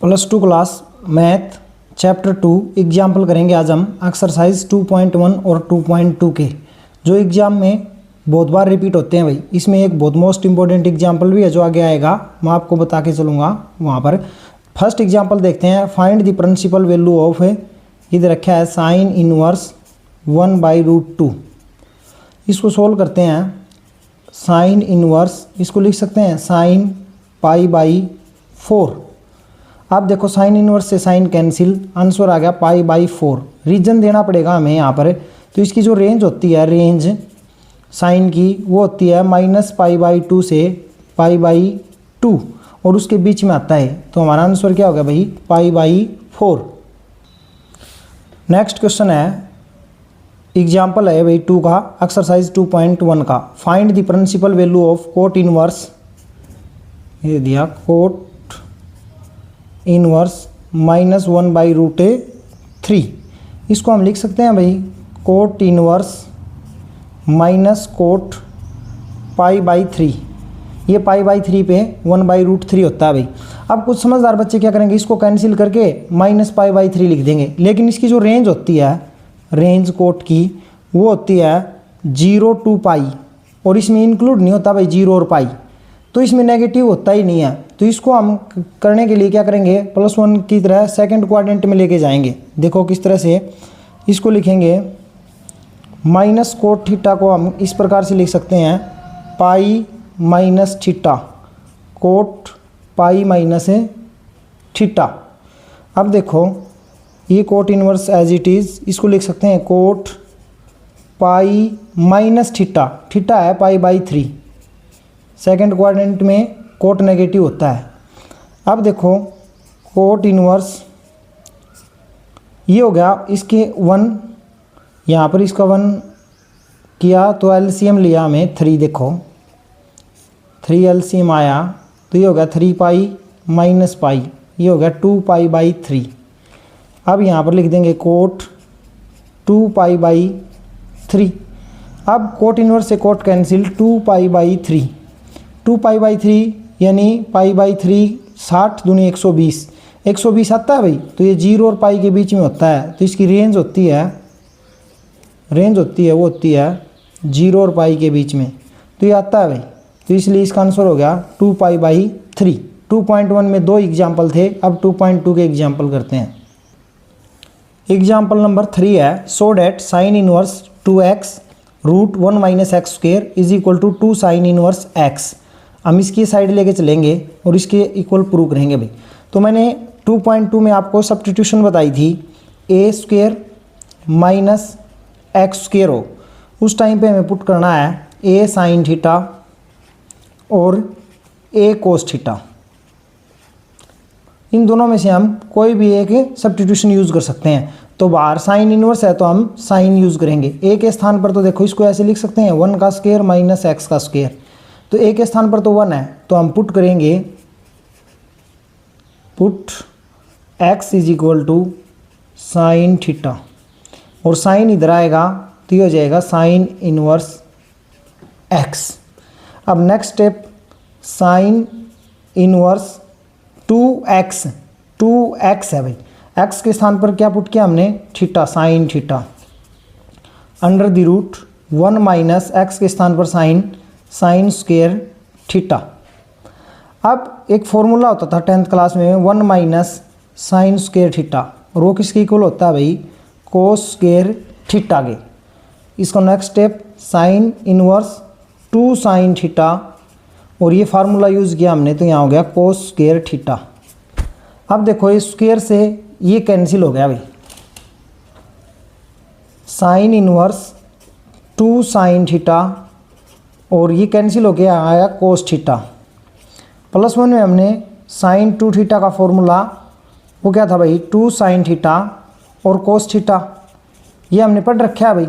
+2 class math chapter 2 example करेंगे आज हम एक्सरसाइज 2.1 और 2.2 के, जो एग्जाम में बहुत बार रिपीट होते हैं भाई। इसमें एक बहुत मोस्ट इंपॉर्टेंट एग्जाम्पल भी है जो आगे आएगा, मैं आपको बता के चलूँगा वहाँ पर। फर्स्ट एग्जाम्पल देखते हैं, find the principal value of, इधर रखा है साइन इनवर्स 1/√2। इसको सोल्व करते हैं। साइन इनवर्स इसको लिख सकते हैं साइन π/4। आप देखो साइन इनवर्स से साइन कैंसिल, आंसर आ गया π/4। रीजन देना पड़ेगा हमें यहाँ पर। तो इसकी जो रेंज होती है, रेंज साइन की वो होती है -π/2 से π/2 और उसके बीच में आता है। तो हमारा आंसर क्या होगा भाई, π/4। नेक्स्ट क्वेश्चन है, एग्जाम्पल है भाई 2 का, एक्सरसाइज 2.1 का। Find the principal value of cot inverse, ये दिया कोट इनवर्स -1/√3। इसको हम लिख सकते हैं भाई कोट इनवर्स माइनस कोट π/3। ये π/3 पे 1/√3 होता है भाई। अब कुछ समझदार बच्चे क्या करेंगे, इसको कैंसिल करके -π/3 लिख देंगे। लेकिन इसकी जो रेंज होती है, रेंज कोट की वो होती है 0 to π, और इसमें इंक्लूड नहीं होता भाई 0 और π, तो इसमें नेगेटिव होता ही नहीं है। तो इसको हम करने के लिए क्या करेंगे, +1 की तरह सेकंड क्वाड्रेंट में लेके जाएंगे। देखो किस तरह से इसको लिखेंगे। माइनस कोट थीटा को हम इस प्रकार से लिख सकते हैं π - थीटा, कोट π - थीटा। अब देखो ये cot inverse as it is, इसको लिख सकते हैं कोट π - थीटा। थीटा है π/3, सेकंड क्वाड्रेंट में कोट नेगेटिव होता है। अब देखो कोट इनवर्स ये हो गया, इसके 1 यहाँ पर इसका 1 किया तो एलसीएम लिया हमें 3। देखो 3 एलसीएम आया तो ये हो गया 3π - π, ये हो गया 2π/3। अब यहाँ पर लिख देंगे कोट 2π/3। अब कोट इनवर्स से कोट कैंसिल, 2π/3। 2π/3 यानी π/3 60 दूनी 120, 120 आता है भाई। तो ये 0 और π के बीच में होता है। तो इसकी रेंज होती है वो होती है 0 और π के बीच में, तो ये आता है भाई। तो इसलिए इसका आंसर हो गया 2π/3। 2.1 में 2 एग्जाम्पल थे, अब 2.2 के एग्जाम्पल करते हैं। एग्जाम्पल नंबर 3 है, so that sine inverse 2x √1 - x² is equal to 2 sine inverse x। हम इसकी साइड लेके चलेंगे और इसके इक्वल प्रूव करेंगे भाई। तो मैंने 2.2 में आपको सब्स्टिट्यूशन बताई थी, a² - x² हो। उस टाइम पे हमें पुट करना है a साइन थीटा और a कोस थीटा। इन दोनों में से हम कोई भी एक सब्स्टिट्यूशन यूज़ कर सकते हैं। तो बाहर साइन इनवर्स है तो हम साइन यूज़ करेंगे। a के स्थान पर तो देखो इसको ऐसे लिख सकते हैं 1 का स्क्वायर माइनस x का स्क्वायर। तो a के स्थान पर तो 1 है, तो हम पुट करेंगे put x is equal to sine theta, और साइन इधर आएगा तो ये हो जाएगा साइन इनवर्स x। अब next step, sine inverse 2x है भाई। x के स्थान पर क्या पुट किया हमने, theta, sine theta, under the root 1 - x के स्थान पर साइन स्क्वायर थीटा। अब एक फॉर्मूला होता था 10th क्लास में 1 - साइन स्क्वायर थीटा, और वो किसके इक्वल होता है भाई, कोस स्क्वायर थीटा के। इसका next step sine inverse 2 sign theta, और ये फार्मूला यूज़ किया हमने तो यहाँ हो गया कोस स्क्वायर थीटा। अब देखो इस स्क्वायर से ये कैंसिल हो गया भाई, साइन इनवर्स 2 साइन थीटा और ये कैंसिल हो गया, आया कोस थीटा। +1 में हमने साइन 2 थीटा का फॉर्मूला वो क्या था भाई, 2 साइन थीटा और कोस थीटा, ये हमने पढ़ रखा है भाई।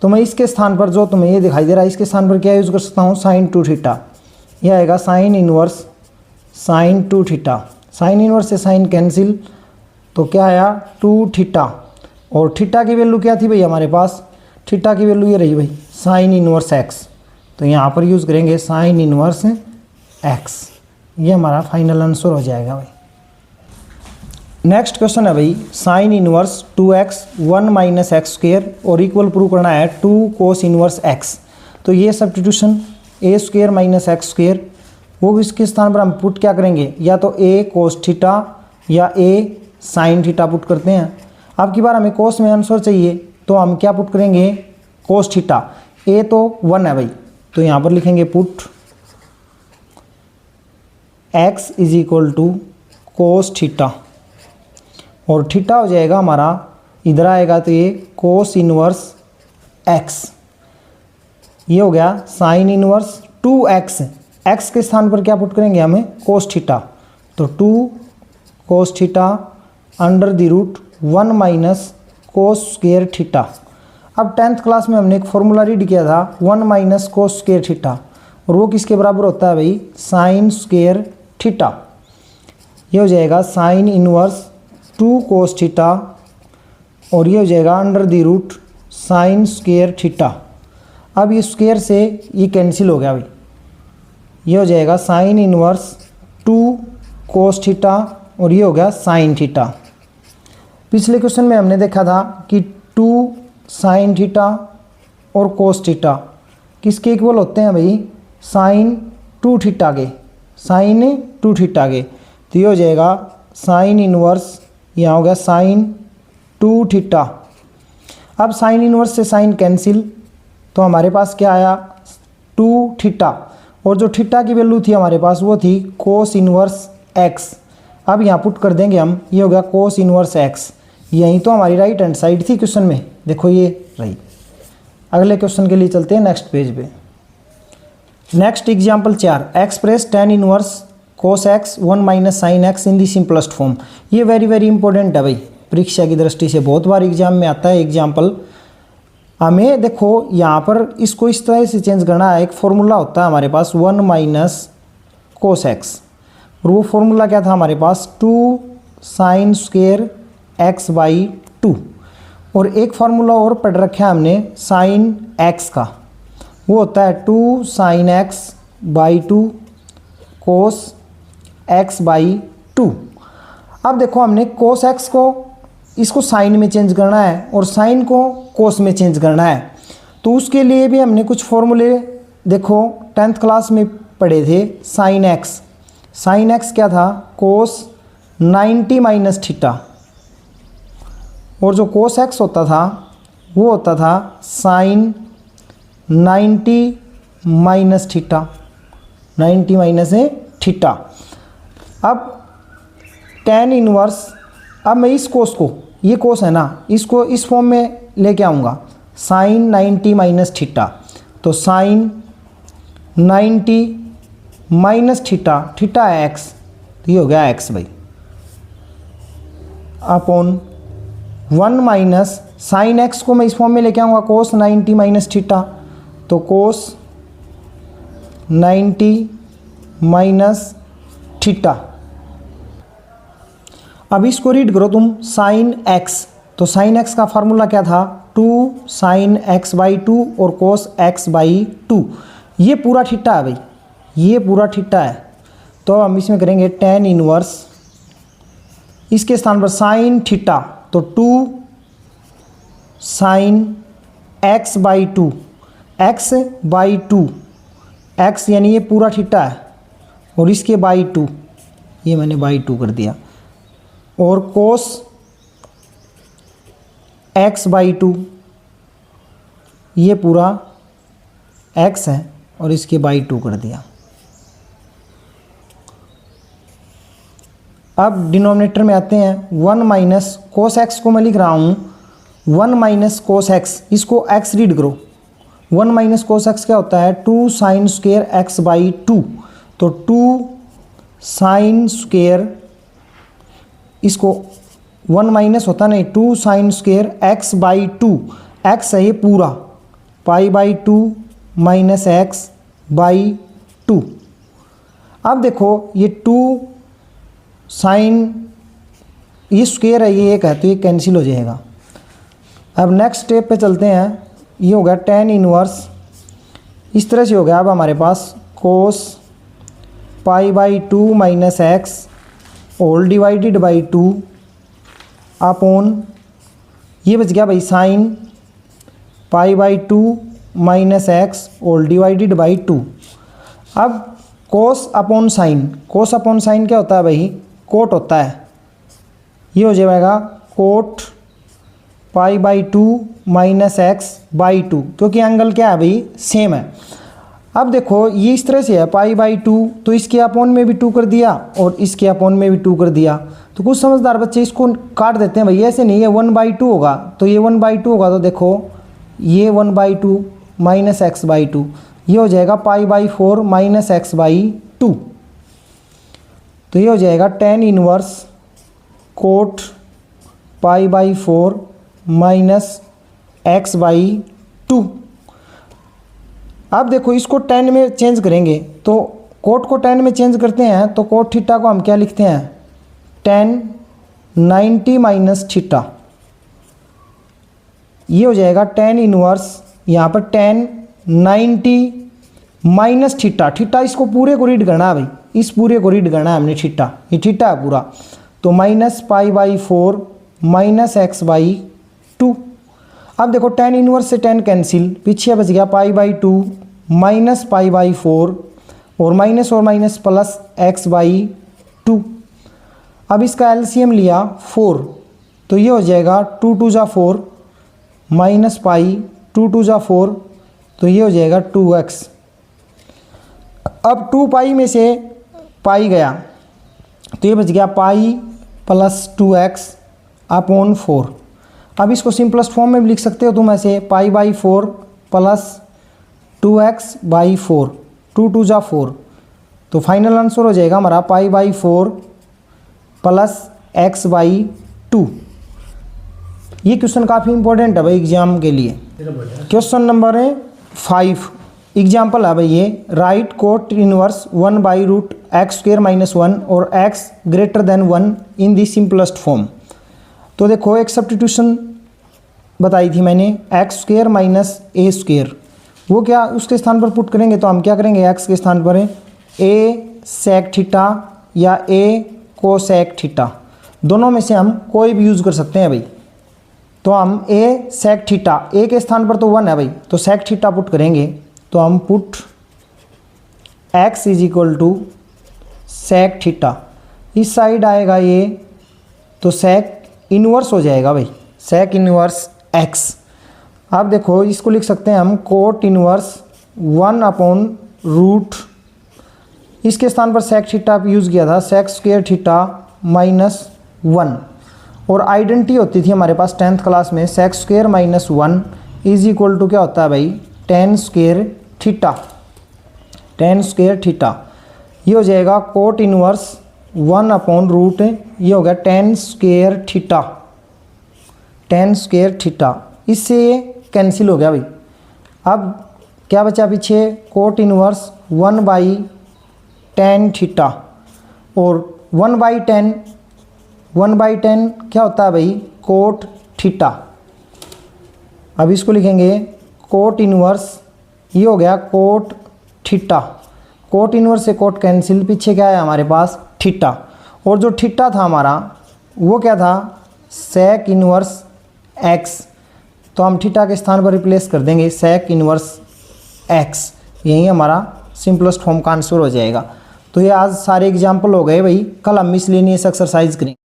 तो मैं इसके स्थान पर जो तुम्हें ये दिखाई दे रहा है, इसके स्थान पर क्या यूज़ कर सकता हूँ, साइन 2 थीटा। यह आएगा sine inverse sine 2 theta. Sine inverse से साइन कैंसिल, तो क्या आया 2 थीटा, और थीटा की वैल्यू क्या थी भाई हमारे पास, थीटा की वैल्यू ये रही भाई साइन इनवर्स x। तो यहाँ पर यूज़ करेंगे साइन इनवर्स x। ये हमारा फाइनल आंसर हो जाएगा भाई। नेक्स्ट क्वेश्चन है भाई sign inverse 2x 1 minus x square और इक्वल प्रूव करना है 2 कोस इनवर्स x। तो ये substitution a square minus x square वो इसके स्थान पर हम पुट क्या करेंगे, या तो a कोस थीटा या a साइन थीटा पुट करते हैं। अब की बार हमें कोस में आंसर चाहिए तो हम क्या पुट करेंगे, कोस थीटा। a तो 1 है भाई, तो यहाँ पर लिखेंगे put x is equal to cos theta और थीटा हो जाएगा हमारा, इधर आएगा तो ये कोस इनवर्स x। ये हो गया साइन इनवर्स 2x, x के स्थान पर क्या पुट करेंगे हमें, कोस थीटा। तो 2 cos theta under the root 1 minus cos square theta. अब 10th क्लास में हमने एक फॉर्मूला रीड किया था 1 माइनस कोस स्क्वेयर थीटा, और वो किसके बराबर होता है भाई, साइन स्क्वेयर थीटा। ये हो जाएगा साइन इनवर्स 2 कोस थीटा और ये हो जाएगा under the root sine square theta. अब ये स्क्वेयर से ये कैंसिल हो गया भाई, ये हो जाएगा साइन इनवर्स 2 कोस थीटा और ये हो गया साइन थीटा। पिछले क्वेश्चन में हमने देखा था कि 2 साइन थीटा और कोस थीटा किसके इक्वल होते हैं भाई, साइन 2 थीटा के, साइन 2 थीटा के। तो ये हो जाएगा साइन इनवर्स, यहाँ हो गया साइन 2 थीटा। अब साइन इनवर्स से साइन कैंसिल, तो हमारे पास क्या आया 2 थीटा, और जो थीटा की वैल्यू थी हमारे पास वो थी कोस इनवर्स x। अब यहाँ पुट कर देंगे हम, ये हो गया कोस इनवर्स x। यही तो हमारी राइट हैंड साइड थी क्वेश्चन में, देखो ये रही। अगले क्वेश्चन के लिए चलते हैं नेक्स्ट पेज पे। Next example 4, express tan inverse cos x 1 minus sine x in the simplest form. ये वेरी इंपॉर्टेंट है भाई, परीक्षा की दृष्टि से बहुत बार एग्जाम में आता है एग्जाम्पल। हमें देखो यहाँ पर इसको इस तरह से चेंज करना है, एक फॉर्मूला होता है हमारे पास 1 माइनस कोस x, और वो फॉर्मूला क्या था हमारे पास 2 साइन स्क्वेयर x बाई 2, और एक फार्मूला और पढ़ रखा है हमने साइन x का, वो होता है 2 sine x by 2 cos x by 2। अब देखो हमने कोस x को इसको साइन में चेंज करना है और साइन को कोस में चेंज करना है, तो उसके लिए भी हमने कुछ फॉर्मूले देखो 10th क्लास में पढ़े थे। साइन x क्या था, कोस 90 माइनस थीटा, और जो कोस x होता था वो होता था sine 90 minus theta, 90 minus theta. अब tan इनवर्स, अब मैं इस कोस को, ये कोस है ना, इसको इस फॉर्म में लेके आऊँगा साइन 90 माइनस थीटा। तो साइन 90 माइनस थीटा, थीटा है x, तो ये हो गया x भाई, अपॉन 1 माइनस साइन x को मैं इस फॉर्म में लेके आऊँगा कोस 90 माइनस थीटा, तो कोस 90 माइनस थीटा। अब इसको रीड करो तुम साइन x, तो साइन x का फार्मूला क्या था 2 साइन x बाई 2 और कोस x बाई 2। ये पूरा थीटा है भाई, ये पूरा थीटा है, तो हम इसमें करेंगे tan इनवर्स, इसके स्थान पर साइन थीटा, तो 2 sine x by 2, x by 2, x यानी ये पूरा थीटा है और इसके बाई 2, ये मैंने बाई 2 कर दिया, और कोस x बाई 2, ये पूरा x है और इसके बाई 2 कर दिया। अब डिनोमिनेटर में आते हैं 1 माइनस कोस x को मैं लिख रहा हूँ 1 माइनस कोस x, इसको x रीड करो। 1 माइनस कोस x क्या होता है 2 साइन स्क्वेयर x बाई 2, तो 2 साइन स्क्वेयर, इसको 1 माइनस होता नहीं 2 sine square x by 2, x है ये पूरा, पाई बाई 2 माइनस x बाई 2। अब देखो ये 2 साइन, ये स्क्वेयर है ये एक है, तो ये कैंसिल हो जाएगा। अब नेक्स्ट स्टेप पे चलते हैं, ये हो गया tan इनवर्स, इस तरह से हो गया। अब हमारे पास cos pi by 2 minus x whole divided by 2 upon ये बच गया भाई साइन π/2 माइनस एक्स और डिवाइडेड बाई 2। अब cos upon sine, cos upon sine क्या होता है भाई, कोट होता है। ये हो जाएगा कोट π/2 माइनस एक्स बाई 2, क्योंकि एंगल क्या है भाई, सेम है। अब देखो ये इस तरह से है π/2, तो इसके अपॉन में भी 2 कर दिया और इसके अपॉन में भी 2 कर दिया। तो कुछ समझदार बच्चे इसको काट देते हैं भाई, ऐसे नहीं है 1/2 होगा, तो ये 1/2 होगा, तो देखो ये 1/2 माइनस x/2, ये हो जाएगा π/4 माइनस x/2। तो ये हो जाएगा tan inverse coat π/4 minus x/2। अब देखो इसको tan में चेंज करेंगे, तो कोट को tan में चेंज करते हैं, तो कोट थीटा को हम क्या लिखते हैं, tan 90 माइनस थीटा। ये हो जाएगा tan इनवर्स, यहाँ पर tan 90 माइनस थीटा। थीटा इसको पूरे को रीड करना है भाई, इस पूरे को रीड करना है हमने, थीटा ये थीटा है पूरा, तो माइनस π/4 माइनस x/2। अब देखो tan इनवर्स से tan कैंसिल, पीछे बच गया π/2 माइनस π/4 और माइनस प्लस x/2। अब इसका एलसीएम लिया 4, तो ये हो जाएगा 2 2 जा 4 माइनस पाई 2 2 जा 4, तो ये हो जाएगा 2x। अब 2 पाई में से पाई गया, तो ये बच गया पाई प्लस 2x अपॉन 4। अब इसको सिंपलेस्ट फॉर्म में भी लिख सकते हो तुम ऐसे, π/4 प्लस 2x/4, 2 2 जा 4, तो फाइनल आंसर हो जाएगा हमारा π/4 प्लस x/2। ये क्वेश्चन काफ़ी इंपॉर्टेंट है भाई एग्जाम के लिए। क्वेश्चन नंबर 5 एग्जाम्पल है भाई ये, राइट कोट इनवर्स 1/√x² - 1 और x greater than 1 in the simplest form. तो देखो एक सब्स्टिट्यूशन बताई थी मैंने, x² माइनस a², वो क्या उसके स्थान पर पुट करेंगे, तो हम क्या करेंगे, x के स्थान पर a sec थीटा या a cosec थीटा, दोनों में से हम कोई भी यूज़ कर सकते हैं भाई। तो हम a sec थीटा, a के स्थान पर तो 1 है भाई, तो sec थीटा पुट करेंगे, तो हम पुट x = sec थीटा, इस साइड आएगा ये, तो sec इनवर्स हो जाएगा भाई, sec इनवर्स x। अब देखो इसको लिख सकते हैं हम कोट इनवर्स 1/√, इसके स्थान पर sec थीटा यूज़ किया था, sec² थीटा माइनस 1, और आइडेंटिटी होती थी हमारे पास 10th क्लास में, sec² - 1 = क्या होता है भाई, tan² थीटा, tan² थीटा। ये हो जाएगा कोट इनवर्स 1/√, ये हो गया tan² थीटा, tan² थीटा, इससे ये कैंसिल हो गया भाई। अब क्या बचा पीछे, कोट इनवर्स 1/tan थीटा, और 1/tan क्या होता है भाई, कोट थीटा। अब इसको लिखेंगे कोट इनवर्स, ये हो गया कोट थीटा, कोट इनवर्स से कोट कैंसिल, पीछे क्या है हमारे पास, थीटा, और जो थीटा था हमारा वो क्या था, sec इनवर्स x, तो हम थीटा के स्थान पर रिप्लेस कर देंगे sec इनवर्स x, यही हमारा सिंपलेस्ट फॉर्म का आंसर हो जाएगा। तो ये आज सारे एग्जाम्पल हो गए भाई, कल हम मिसलेनियस एक्सरसाइज करेंगे।